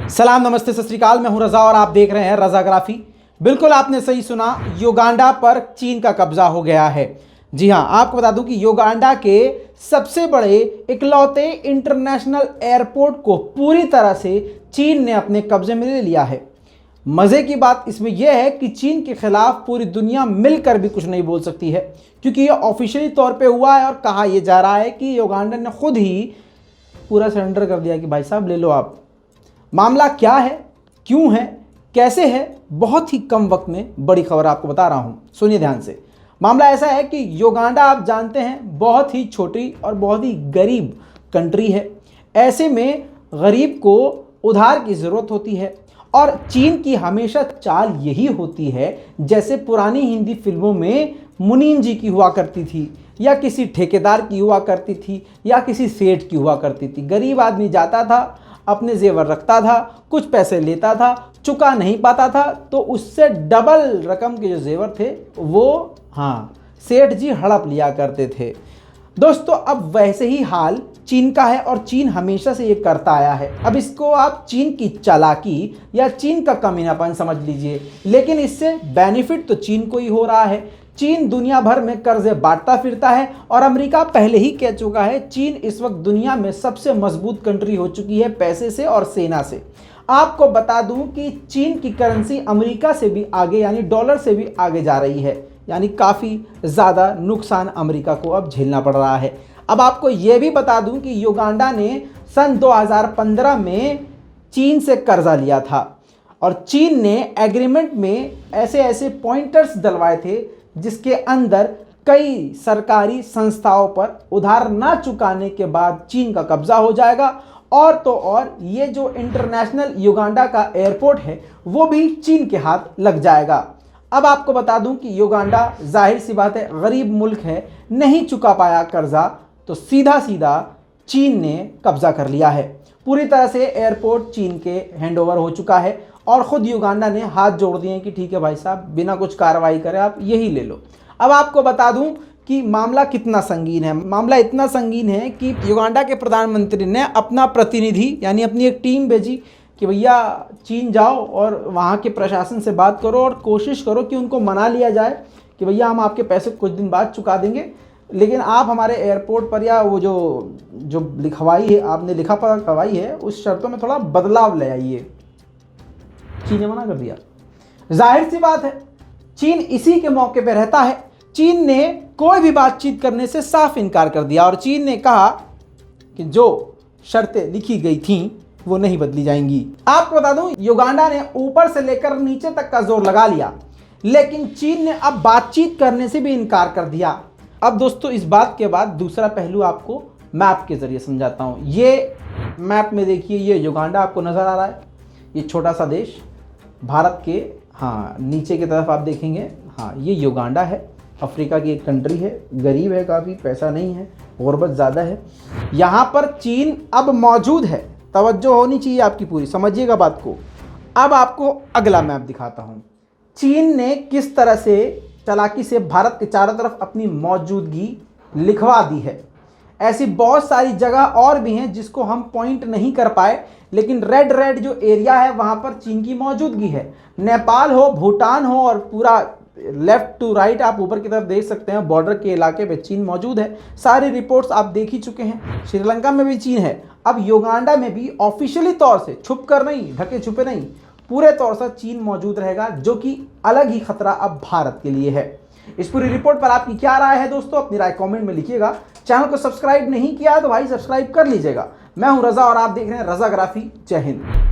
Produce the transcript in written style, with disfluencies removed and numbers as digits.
सलाम, नमस्ते, सत श्री अकाल। मैं हूं रजा और आप देख रहे हैं रजाग्राफी। बिल्कुल आपने सही सुना, युगांडा पर चीन का कब्जा हो गया है। जी हां, आपको बता दूं कि युगांडा के सबसे बड़े इकलौते इंटरनेशनल एयरपोर्ट को पूरी तरह से चीन ने अपने कब्जे में ले लिया है। मज़े की बात इसमें यह है कि चीन के खिलाफ पूरी दुनिया मिलकर भी कुछ नहीं बोल सकती है, क्योंकि यह ऑफिशियली तौर पे हुआ है और कहा यह जा रहा है कि युगांडा ने खुद ही पूरा सरेंडर कर दिया कि भाई साहब ले लो आप। मामला क्या है, क्यों है, कैसे है, बहुत ही कम वक्त में बड़ी खबर आपको बता रहा हूं, सुनिए ध्यान से। मामला ऐसा है कि युगांडा आप जानते हैं बहुत ही छोटी और बहुत ही गरीब कंट्री है। ऐसे में गरीब को उधार की ज़रूरत होती है और चीन की हमेशा चाल यही होती है, जैसे पुरानी हिंदी फिल्मों में मुनीम जी की हुआ करती थी, या किसी ठेकेदार की हुआ करती थी, या किसी सेठ की हुआ करती थी। गरीब आदमी जाता था, अपने जेवर रखता था, कुछ पैसे लेता था, चुका नहीं पाता था, तो उससे डबल रकम के जो जेवर थे वो सेठ जी हड़प लिया करते थे। दोस्तों, अब वैसे ही हाल चीन का है और चीन हमेशा से ये करता आया है। अब इसको आप चीन की चालाकी या चीन का कमीनापन समझ लीजिए, लेकिन इससे बेनिफिट तो चीन को ही हो रहा है। चीन दुनिया भर में कर्जे बांटता फिरता है और अमेरिका पहले ही कह चुका है चीन इस वक्त दुनिया में सबसे मजबूत कंट्री हो चुकी है पैसे से और सेना से। आपको बता दूं कि चीन की करेंसी अमेरिका से भी आगे यानी डॉलर से भी आगे जा रही है, यानी काफ़ी ज़्यादा नुकसान अमेरिका को अब झेलना पड़ रहा है। अब आपको यह भी बता दूं कि युगांडा ने सन 2015 में चीन से कर्जा लिया था और चीन ने एग्रीमेंट में ऐसे ऐसे पॉइंटर्स डलवाए थे जिसके अंदर कई सरकारी संस्थाओं पर उधार ना चुकाने के बाद चीन का कब्जा हो जाएगा। और तो और ये जो इंटरनेशनल युगांडा का एयरपोर्ट है वो भी चीन के हाथ लग जाएगा। अब आपको बता दूं कि युगांडा जाहिर सी बात है गरीब मुल्क है, नहीं चुका पाया कर्जा, तो सीधा सीधा चीन ने कब्जा कर लिया है। पूरी तरह से एयरपोर्ट चीन के हैंडओवर हो चुका है और ख़ुद युगांडा ने हाथ जोड़ दिए कि ठीक है भाई साहब, बिना कुछ कार्रवाई करे आप यही ले लो। अब आपको बता दूं कि मामला कितना संगीन है। मामला इतना संगीन है कि युगांडा के प्रधानमंत्री ने अपना प्रतिनिधि यानी अपनी एक टीम भेजी कि भैया चीन जाओ और वहाँ के प्रशासन से बात करो और कोशिश करो कि उनको मना लिया जाए कि भैया हम आपके पैसे कुछ दिन बाद चुका देंगे, लेकिन आप हमारे एयरपोर्ट पर या वो जो लिखवाई है, आपने लिखा पढ़ा करवाई है, उस शर्तों में थोड़ा बदलाव ले आइए। चीन ने मना कर दिया। जाहिर सी बात है चीन इसी के मौके पर रहता है। चीन ने कोई भी बातचीत करने से साफ इनकार कर दिया और चीन ने कहा कि जो शर्तें लिखी गई थीं वो नहीं बदली जाएंगी। आपको बता दूं, युगांडा ने ऊपर से लेकर नीचे तक का जोर लगा लिया, लेकिन चीन ने अब बातचीत करने से भी इनकार कर दिया। अब दोस्तों, इस बात के बाद दूसरा पहलू आपको मैप के जरिए समझाता हूं। ये मैप में देखिए, ये युगांडा आपको नजर आ रहा है, ये छोटा सा देश भारत के नीचे की तरफ आप देखेंगे, ये युगांडा है। अफ्रीका की एक कंट्री है, गरीब है, काफ़ी पैसा नहीं है, गुर्बत ज़्यादा है। यहाँ पर चीन अब मौजूद है। तवज्जो होनी चाहिए आपकी पूरी, समझिएगा बात को। अब आपको अगला मैप दिखाता हूँ। चीन ने किस तरह से चालाकी से भारत के चारों तरफ अपनी मौजूदगी लिखवा दी है। ऐसी बहुत सारी जगह और भी हैं जिसको हम पॉइंट नहीं कर पाए, लेकिन रेड जो एरिया है वहाँ पर चीन की मौजूदगी है। नेपाल हो, भूटान हो और पूरा लेफ्ट टू राइट आप ऊपर की तरफ देख सकते हैं, बॉर्डर के इलाके पे चीन मौजूद है। सारी रिपोर्ट्स आप देख ही चुके हैं। श्रीलंका में भी चीन है। अब युगांडा में भी ऑफिशियली तौर से, छुप कर नहीं, ढके छुपे नहीं, पूरे तौर से चीन मौजूद रहेगा, जो कि अलग ही खतरा अब भारत के लिए है। इस पूरी रिपोर्ट पर आपकी क्या राय है दोस्तों? अपनी राय कमेंट में लिखिएगा। चैनल को सब्सक्राइब नहीं किया तो भाई सब्सक्राइब कर लीजिएगा। मैं हूं रजा और आप देख रहे हैं रजाग्राफी। जय हिंद।